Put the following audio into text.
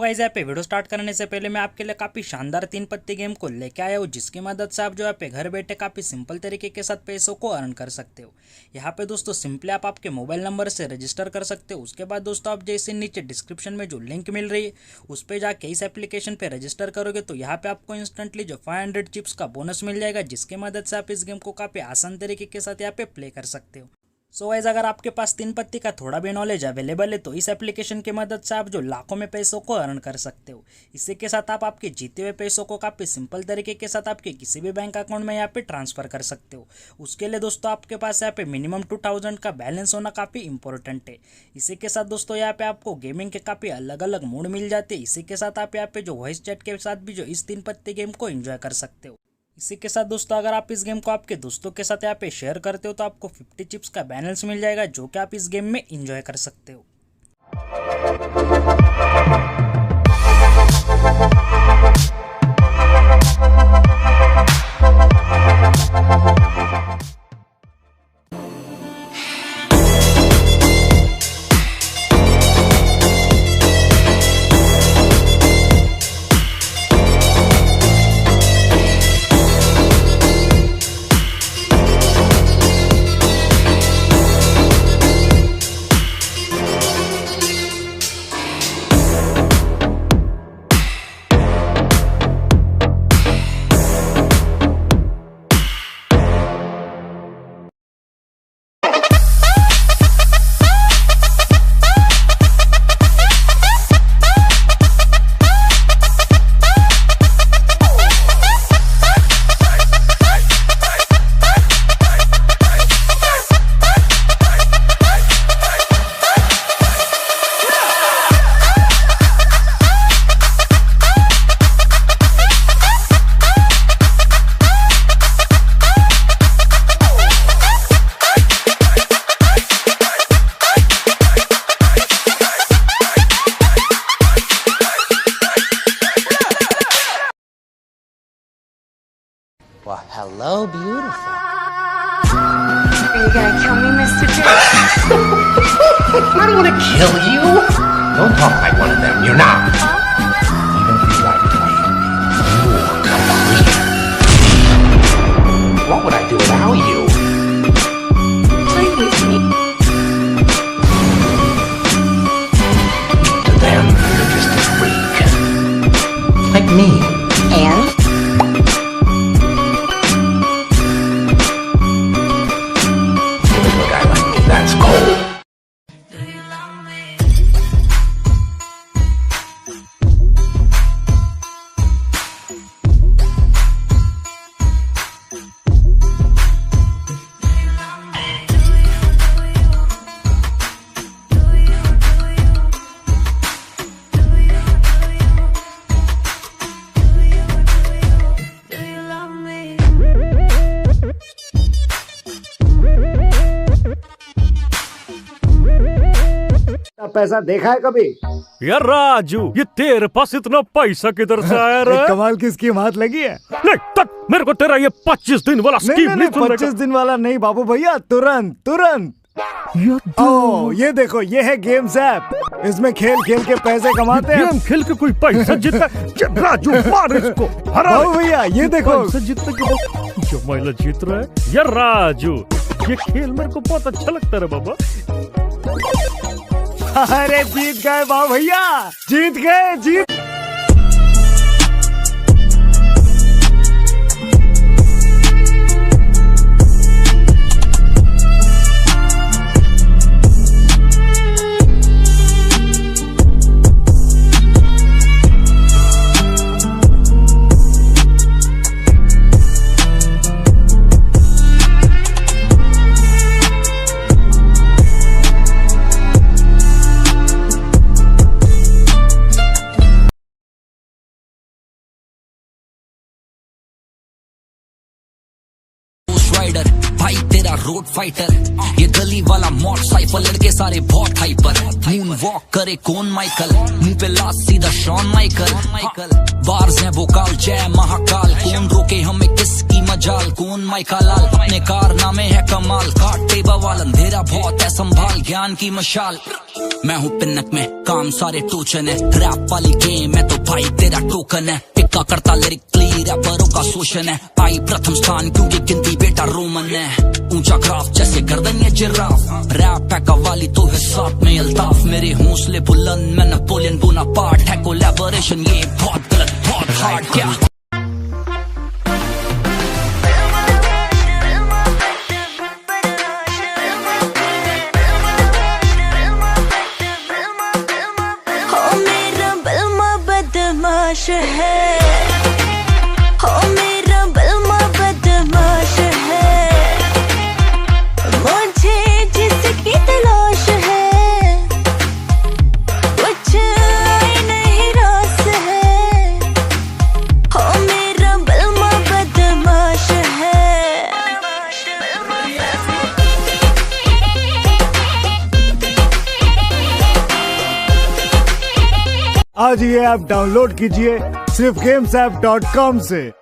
Guys यहाँ पे video start करने से पहले मैं आपके लिए काफी शानदार 3 पत्ती गेम को लेके आया हूँ, जिसकी मदद से आप जो यहाँ पे घर बैठे काफी सिंपल तरीके के साथ पैसों को अर्न कर सकते हो। यहाँ पे दोस्तों सिंपली आप आपके मोबाइल नंबर से रजिस्टर कर सकते हो। उसके बाद दोस्तों आप जैसे नीचे डिस्क्रिप्शन में जो लिंक मिल रही है उस पर जाके इस एप्लीकेशन पे रजिस्टर करोगे तो यहाँ पे आपको इंस्टेंटली जो 500 चिप्स का बोनस मिल जाएगा, जिसकी मदद से आप इस गेम को काफी आसान तरीके के साथ यहाँ पे प्ले कर सकते हो। सो गाइस अगर आपके पास 3 पत्ती का थोड़ा भी नॉलेज अवेलेबल है तो इस एप्लीकेशन की मदद से आप जो लाखों में पैसों को अर्न कर सकते हो। इसी के साथ आप आपके जीते हुए पैसों को काफ़ी सिंपल तरीके के साथ आपके किसी भी बैंक अकाउंट में यहाँ पे ट्रांसफर कर सकते हो। उसके लिए दोस्तों आपके पास यहाँ पे मिनिमम 2000 का बैलेंस होना काफ़ी इंपॉर्टेंट है। इसी के साथ दोस्तों यहाँ पे आपको गेमिंग के काफ़ी अलग अलग मोड मिल जाते हैं। इसी के साथ आप यहाँ पे जो वॉइस चैट के साथ भी जो इस 3 पत्ती गेम को एंजॉय कर सकते हो। इसी के साथ दोस्तों अगर आप इस गेम को आपके दोस्तों के साथ यहाँ पे शेयर करते हो तो आपको 50 चिप्स का बैलेंस मिल जाएगा, जो कि आप इस गेम में एंजॉय कर सकते हो। Well, hello, beautiful. Are you gonna kill me, Mr. J? I don't want to kill you. Don't talk like one of them. You're not. Even if you like to, you're complete. What would I do without you? Play with me. To them, you're just a freak. Like me. And? That's cold. पैसा देखा है कभी? यार राजू, ये तेरे पास इतना पैसा किधर से आया रे? कमाल की स्कीम हाथ लगी है। नहीं तक मेरे को तेरा ये 25 दिन वाला स्कीम नहीं सुनने का। 25 दिन वाला नहीं बाबू भैया, तुरंत तुरंत। ओह ये देखो, ये है गेम्स ऐप। इसमें खेल खेल के पैसे कमाते हैं। गेम खेल के कोई पैसा जीता? राजू मार इसको, हरा बाबू भैया ये देखो। पैसा जीतने के बाद जो महिला जीत रहा है। यार राजू, ये खेल मेरे को बहुत अच्छा लगता है बाबा। अरे जीत गए बाबू भैया, जीत गए, जीत। भाई तेरा रोड फाइटर, ये गली वाला मोटरसाइकिल, लड़के सारे बहुत हाइपर। मून वॉक करे कौन माइकल, मुंह पे लाश सीधा शॉन माइकल। बार्स हैं भोकाल, जय महाकाल, कौन रोके हमें किसकी जाल कौन माइका लाल अपने कारनामे है कमाल काटे बवाल अंधेरा बहुत है संभाल ज्ञान की मशाल मैं हूँ पिन्नक में काम सारे टोचन है रैप वाली गेम है तो भाई तेरा टोकन है टिक्का करता लिरिकली रैपरों का शोषण है आई प्रथम स्थान क्योंकि गिनती बेटा रोमन है ऊंचा क्राफ्ट जैसे गर्दन या जिराफ रैप है कवाली तो हिसाब में अल्ताफ मेरे हौसले बुलंद मैं नेपोलियन बोनापार्ट है कोलैबोरेशन ये बहुत गलत बहुत हार्ड क्या बदमाश है हो मेरा बलमा बदमाश है मुझे जिसकी तलाश है कुछ नहीं रास है हो मेरा बलमा बदमाश है आज ये ऐप डाउनलोड कीजिए सिर्फ gamesapp.com से।